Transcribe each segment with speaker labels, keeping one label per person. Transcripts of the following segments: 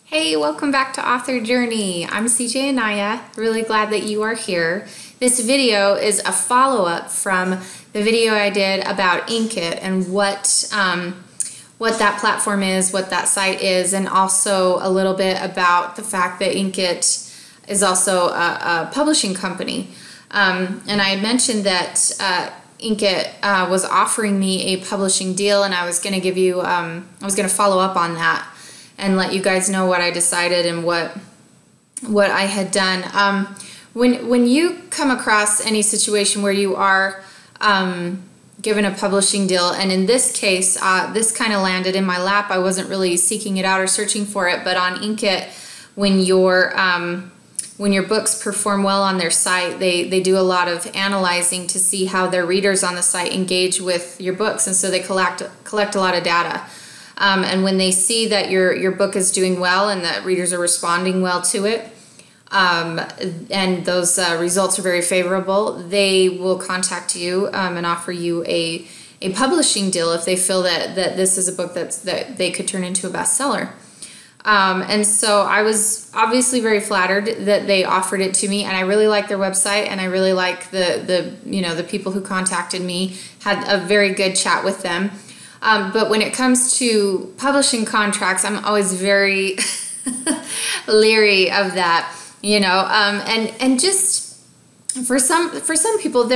Speaker 1: Hey, welcome back to Author Journey. I'm CJ Anaya. Really glad that you are here. This video is a follow-up from the video I did about Inkitt and what that platform is, what that site is, and also a little bit about the fact that Inkitt is also a publishing company. And I had mentioned that Inkitt was offering me a publishing deal, and I was going to give you, I was going to follow up on that and let you guys know what I decided and what I had done. When you come across any situation where you are given a publishing deal, and in this case, this kind of landed in my lap. I wasn't really seeking it out or searching for it, but on Inkitt, when your books perform well on their site, they do a lot of analyzing to see how their readers on the site engage with your books, and so they collect a lot of data. And when they see that your book is doing well and that readers are responding well to it, and those results are very favorable, they will contact you and offer you a publishing deal if they feel that this is a book that they could turn into a bestseller. And so I was obviously very flattered that they offered it to me, and I really like their website, and I really like the people who contacted me. Had a very good chat with them. But when it comes to publishing contracts, I'm always very leery of that, and just for some people,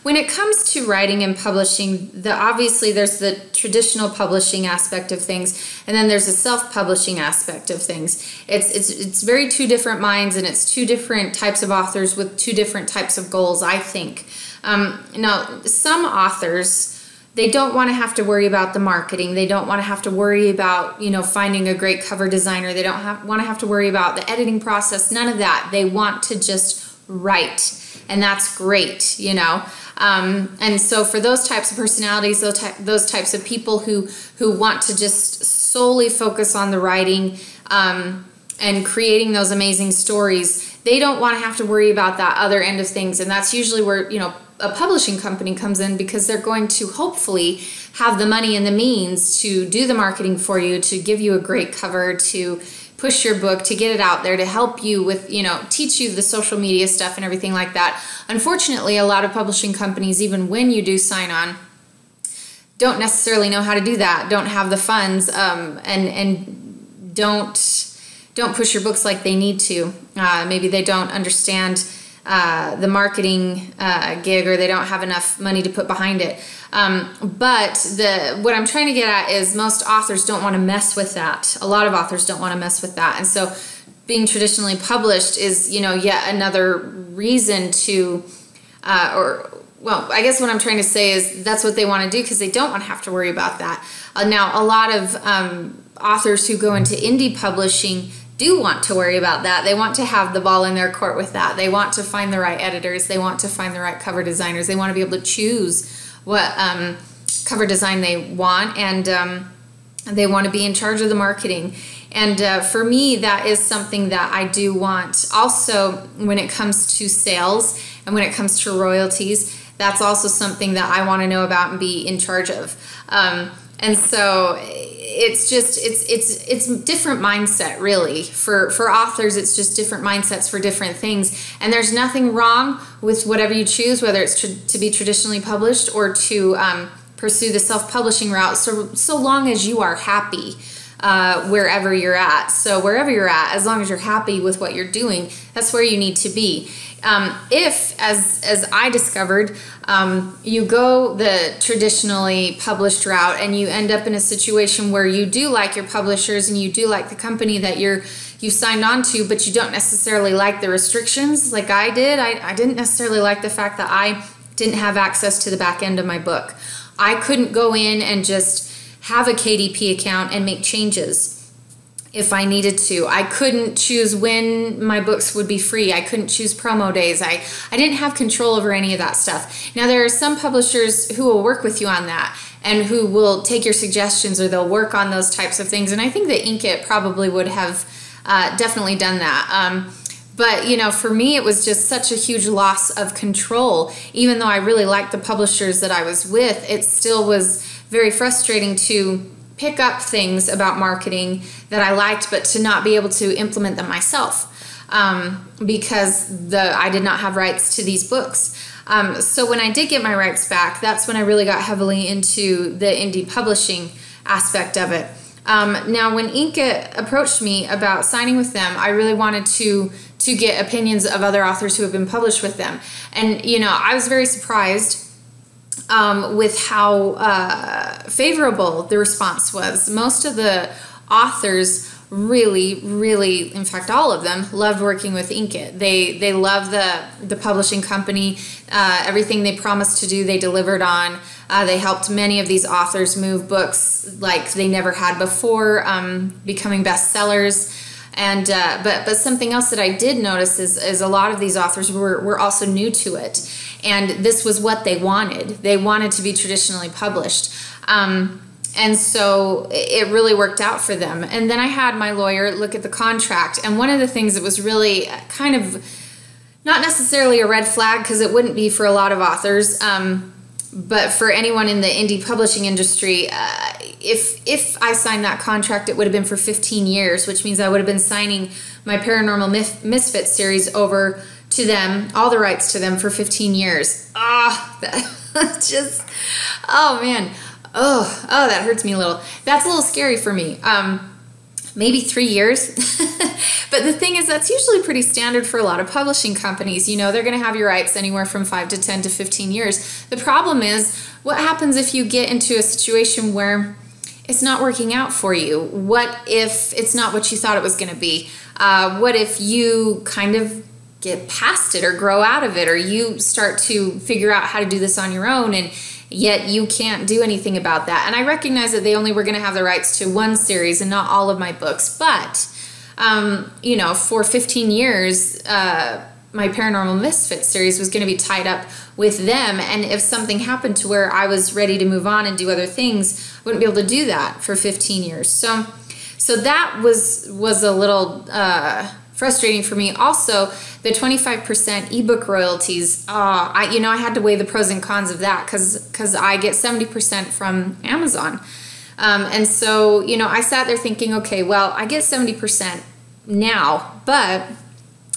Speaker 1: when it comes to writing and publishing, obviously there's the traditional publishing aspect of things, and then there's a self-publishing aspect of things. It's very two different minds, and it's two different types of authors with two different types of goals, I think. Now, some authors, they don't want to have to worry about the marketing. They don't want to have to worry about, finding a great cover designer. They don't want to have to worry about the editing process. None of that. They want to just write, and that's great, And so for those types of personalities, those types of people who want to just solely focus on the writing and creating those amazing stories, they don't want to have to worry about that other end of things. And that's usually where, a publishing company comes in, because they're going to hopefully have the money and the means to do the marketing for you, to give you a great cover, to push your book, to get it out there, to help you with, teach you the social media stuff and everything like that. Unfortunately, a lot of publishing companies, even when you do sign on, don't necessarily know how to do that, don't have the funds, and don't push your books like they need to. Maybe they don't understand the marketing gig, or they don't have enough money to put behind it. But what I'm trying to get at is most authors don't want to mess with that. A lot of authors don't want to mess with that. And so being traditionally published is, yet another reason to, I guess what I'm trying to say is that's what they want to do, because they don't want to have to worry about that. Now, a lot of authors who go into indie publishing do want to worry about that. They want to have the ball in their court with that. They want to find the right editors. They want to find the right cover designers. They want to be able to choose what cover design they want, and they want to be in charge of the marketing. And for me, that is something that I do want. Also, when it comes to sales and when it comes to royalties, that's also something that I want to know about and be in charge of. And so it's different mindset, really. For authors, it's just different mindsets for different things. And there's nothing wrong with whatever you choose, whether it's to be traditionally published or to pursue the self-publishing route, so long as you are happy wherever you're at. So wherever you're at, as long as you're happy with what you're doing, that's where you need to be. If, as I discovered, you go the traditionally published route and you end up in a situation where you do like your publishers and you do like the company that you signed on to, but you don't necessarily like the restrictions like I did. I didn't necessarily like the fact that I didn't have access to the back end of my book. I couldn't go in and just have a KDP account and make changes if I needed to. I couldn't choose when my books would be free. I couldn't choose promo days. I didn't have control over any of that stuff. Now, there are some publishers who will work with you on that and who will take your suggestions, or they'll work on those types of things. And I think that Inkitt probably would have definitely done that. But, for me, it was just such a huge loss of control. Even though I really liked the publishers that I was with, it still was very frustrating to pick up things about marketing that I liked, but to not be able to implement them myself because I did not have rights to these books. So when I did get my rights back, that's when I really got heavily into the indie publishing aspect of it. Now, when Inkitt approached me about signing with them, I really wanted to get opinions of other authors who have been published with them. And, you know, I was very surprised with how favorable the response was. Most of the authors really, in fact, all of them loved working with Inkitt. They love the publishing company. Everything they promised to do, they delivered on. They helped many of these authors move books like they never had before, becoming bestsellers. And but something else that I did notice is a lot of these authors were also new to it, and this was what they wanted. They wanted to be traditionally published. And so it really worked out for them. And then I had my lawyer look at the contract. And one of the things that was really kind of not necessarily a red flag, because it wouldn't be for a lot of authors, but for anyone in the indie publishing industry, if I signed that contract, it would have been for 15 years, which means I would have been signing my Paranormal Misfits series over to them, all the rights to them for 15 years. That just, oh man. Oh, that hurts me a little. That's a little scary for me. Maybe 3 years. But the thing is, that's usually pretty standard for a lot of publishing companies. You know, they're going to have your rights anywhere from 5 to 10 to 15 years. The problem is, what happens if you get into a situation where it's not working out for you? What if it's not what you thought it was going to be? What if you kind of get past it or grow out of it, or you start to figure out how to do this on your own, and yet you can't do anything about that? And I recognize that they only were going to have the rights to one series and not all of my books, but you know, for 15 years, my Paranormal Misfits series was going to be tied up with them, and if something happened to where I was ready to move on and do other things, I wouldn't be able to do that for 15 years. So that was a little frustrating for me. Also, the 25% ebook royalties, I had to weigh the pros and cons of that because I get 70% from Amazon. And so, you know, I sat there thinking, okay, well, I get 70% now, but,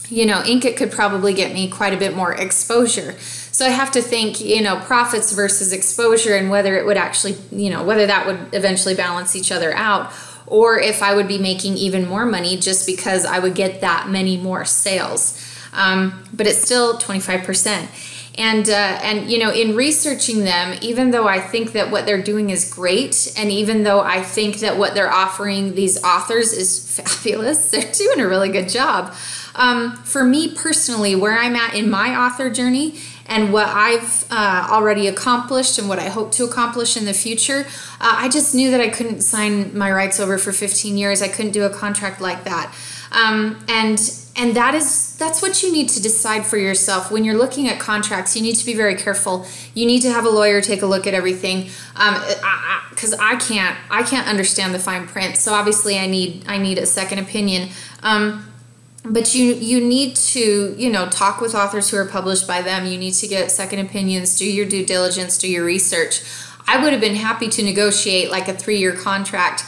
Speaker 1: you know, Inkitt could probably get me quite a bit more exposure. So I have to think, you know, profits versus exposure, and whether it would actually, you know, whether that would eventually balance each other out, or if I would be making even more money just because I would get that many more sales. But it's still 25%. And you know, in researching them, even though I think that what they're doing is great, and even though I think that what they're offering these authors is fabulous, they're doing a really good job. For me personally, where I'm at in my author journey and what I've already accomplished and what I hope to accomplish in the future, I just knew that I couldn't sign my rights over for 15 years. I couldn't do a contract like that. And that's what you need to decide for yourself. When you're looking at contracts, you need to be very careful. You need to have a lawyer take a look at everything, because I can't understand the fine print. So obviously I need a second opinion. But you need to, you know, talk with authors who are published by them. You need to get second opinions, do your due diligence, do your research. I would have been happy to negotiate like a 3-year contract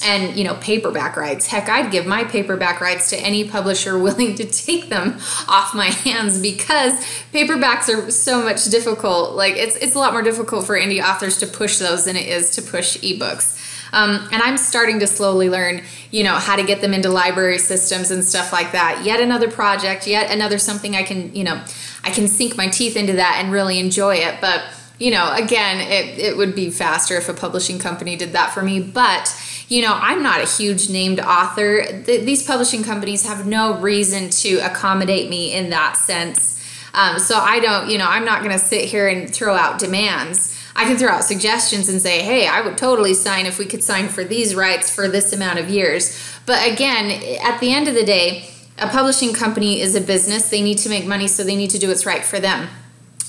Speaker 1: and, you know, paperback rights. Heck, I'd give my paperback rights to any publisher willing to take them off my hands, because paperbacks are so much difficult. Like, it's a lot more difficult for indie authors to push those than it is to push ebooks. And I'm starting to slowly learn, you know, how to get them into library systems and stuff like that. Yet another project, yet another something I can, you know, I can sink my teeth into that and really enjoy it. But, you know, again, it would be faster if a publishing company did that for me. But, you know, I'm not a huge named author. These publishing companies have no reason to accommodate me in that sense. So I don't, you know, I'm not going to sit here and throw out demands. I can throw out suggestions and say, hey, I would totally sign if we could sign for these rights for this amount of years. But again, at the end of the day, a publishing company is a business. They need to make money, so they need to do what's right for them,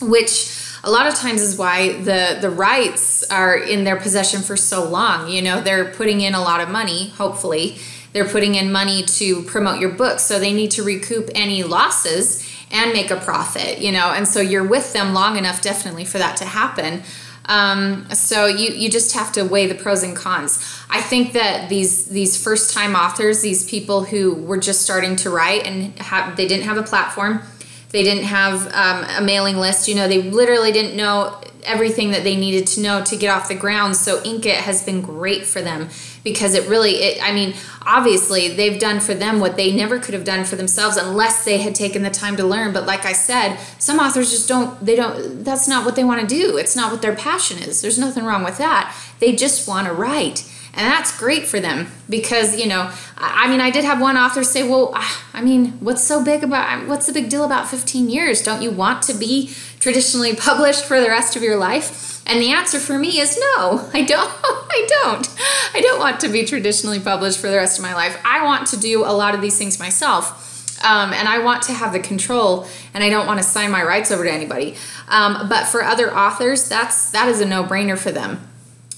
Speaker 1: which a lot of times is why the rights are in their possession for so long. You know, they're putting in a lot of money, hopefully. They're putting in money to promote your book, so they need to recoup any losses and make a profit, you know, and so you're with them long enough definitely for that to happen. So you just have to weigh the pros and cons. I think that these first time authors, these people who were just starting to write and they didn't have a platform, they didn't have a mailing list, they literally didn't know everything that they needed to know to get off the ground. So Inkitt has been great for them because obviously they've done for them what they never could have done for themselves unless they had taken the time to learn. But like I said, some authors just that's not what they want to do. It's not what their passion is. There's nothing wrong with that. They just want to write. And that's great for them because, I did have one author say, well, what's the big deal about 15 years? Don't you want to be traditionally published for the rest of your life? And the answer for me is no, I don't. I don't want to be traditionally published for the rest of my life. I want to do a lot of these things myself. And I want to have the control, and I don't want to sign my rights over to anybody. But for other authors, that is a no-brainer for them.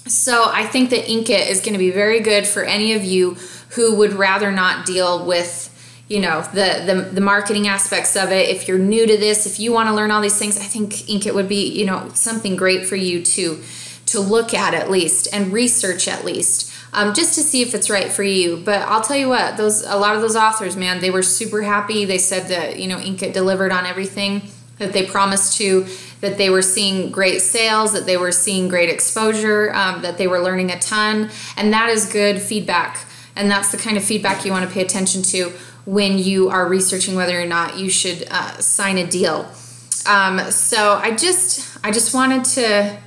Speaker 1: So I think that Inkitt is going to be very good for any of you who would rather not deal with, the marketing aspects of it. If you're new to this, if you want to learn all these things, I think Inkitt would be, something great for you to look at least and research at least, just to see if it's right for you. But I'll tell you what, a lot of those authors, man, they were super happy. They said that, Inkitt delivered on everything that they promised to, that they were seeing great sales, that they were seeing great exposure, that they were learning a ton. And that is good feedback. And that's the kind of feedback you want to pay attention to when you are researching whether or not you should sign a deal. So I just wanted to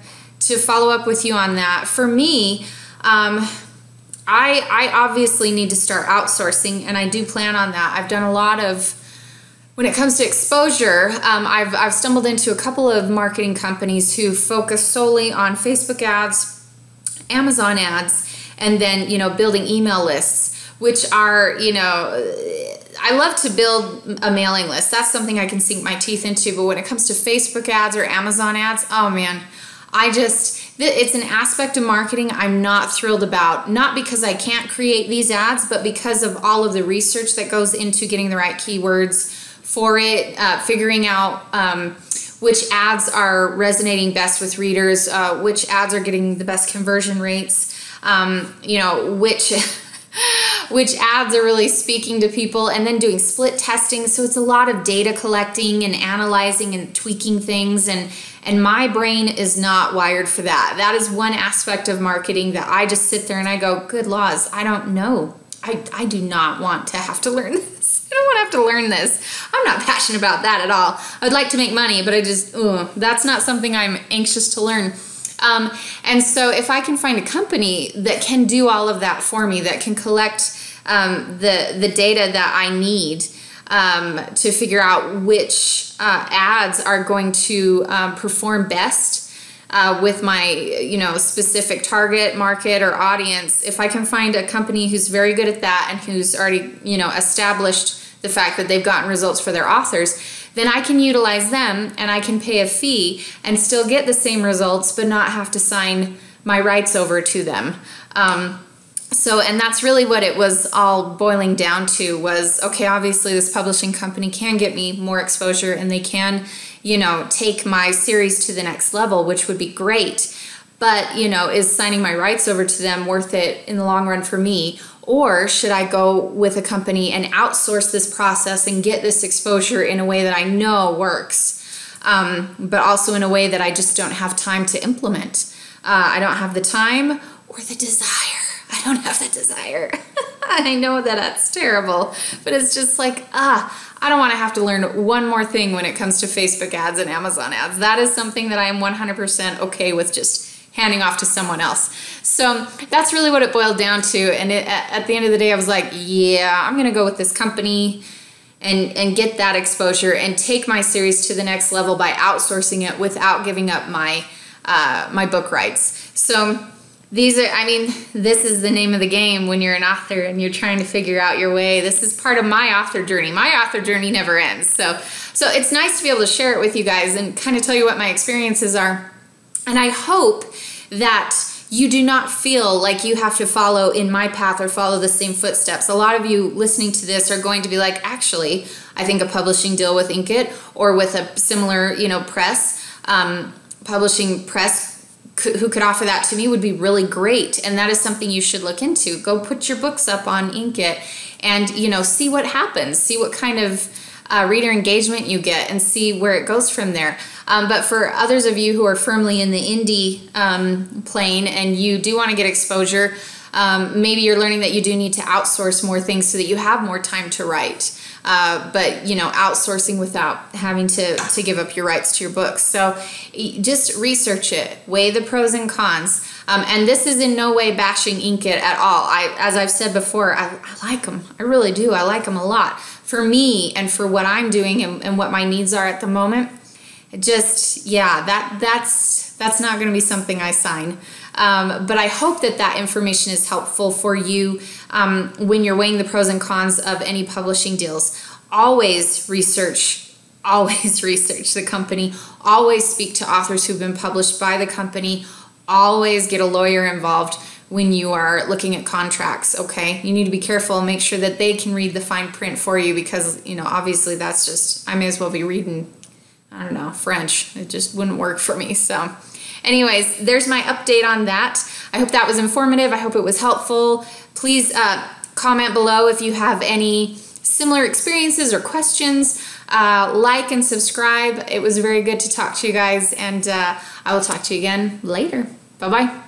Speaker 1: follow up with you on that. For me, I obviously need to start outsourcing, and I do plan on that. I've done a lot of, when it comes to exposure, I've stumbled into a couple of marketing companies who focus solely on Facebook ads, Amazon ads, and then, building email lists, which are, I love to build a mailing list. That's something I can sink my teeth into. But when it comes to Facebook ads or Amazon ads, oh man, it's an aspect of marketing I'm not thrilled about. Not because I can't create these ads, but because of all of the research that goes into getting the right keywords for it, figuring out which ads are resonating best with readers, which ads are getting the best conversion rates, which ads are really speaking to people, and then doing split testing. So it's a lot of data collecting and analyzing and tweaking things, and my brain is not wired for that. That is one aspect of marketing that I just sit there and I go, good laws, I don't know. I do not want to have to learn this. I don't want to have to learn this. I'm not passionate about that at all. I'd like to make money, but that's not something I'm anxious to learn. And so if I can find a company that can do all of that for me, that can collect the data that I need to figure out which ads are going to perform best with my specific target market or audience, if I can find a company who's very good at that and who's already established the fact that they've gotten results for their authors, then I can utilize them and I can pay a fee and still get the same results but not have to sign my rights over to them. And that's really what it was all boiling down to was, okay, obviously this publishing company can get me more exposure and they can, take my series to the next level, which would be great. But, is signing my rights over to them worth it in the long run for me? Or should I go with a company and outsource this process and get this exposure in a way that I know works, but also in a way that I just don't have time to implement? I don't have the time or the desire. I don't have the desire. I know that that's terrible, but it's just like, I don't want to have to learn one more thing when it comes to Facebook ads and Amazon ads. That is something that I am 100% okay with just handing off to someone else. So that's really what it boiled down to. And at the end of the day, I was like, yeah, I'm going to go with this company and get that exposure and take my series to the next level by outsourcing it without giving up my my book rights. So this is the name of the game when you're an author and you're trying to figure out your way. This is part of my author journey. My author journey never ends. So it's nice to be able to share it with you guys and kind of tell you what my experiences are. And I hope that you do not feel like you have to follow in my path or follow the same footsteps. A lot of you listening to this are going to be like, actually, I think a publishing deal with Inkitt or with a similar, press, publishing press who could offer that to me would be really great. And that is something you should look into. Go put your books up on Inkitt and, you know, see what happens, see what kind of reader engagement you get, and see where it goes from there. But for others of you who are firmly in the indie plane and you do want to get exposure, maybe you're learning that you do need to outsource more things so that you have more time to write. But, you know, outsourcing without having to give up your rights to your books. So just research it, weigh the pros and cons. And this is in no way bashing Inkitt at all. As I've said before, I like them. I really do. I like them a lot. For me and for what I'm doing and what my needs are at the moment, just, yeah, that's not going to be something I sign. But I hope that that information is helpful for you when you're weighing the pros and cons of any publishing deals. Always research the company. Always speak to authors who've been published by the company. Always get a lawyer involved when you are looking at contracts, okay? You need to be careful and make sure that they can read the fine print for you, because, you know, obviously that's just, I may as well be reading, I don't know, French. It just wouldn't work for me. So anyways, there's my update on that. I hope that was informative. I hope it was helpful. Please comment below if you have any similar experiences or questions. Like and subscribe. It was very good to talk to you guys, and I will talk to you again later. Bye-bye.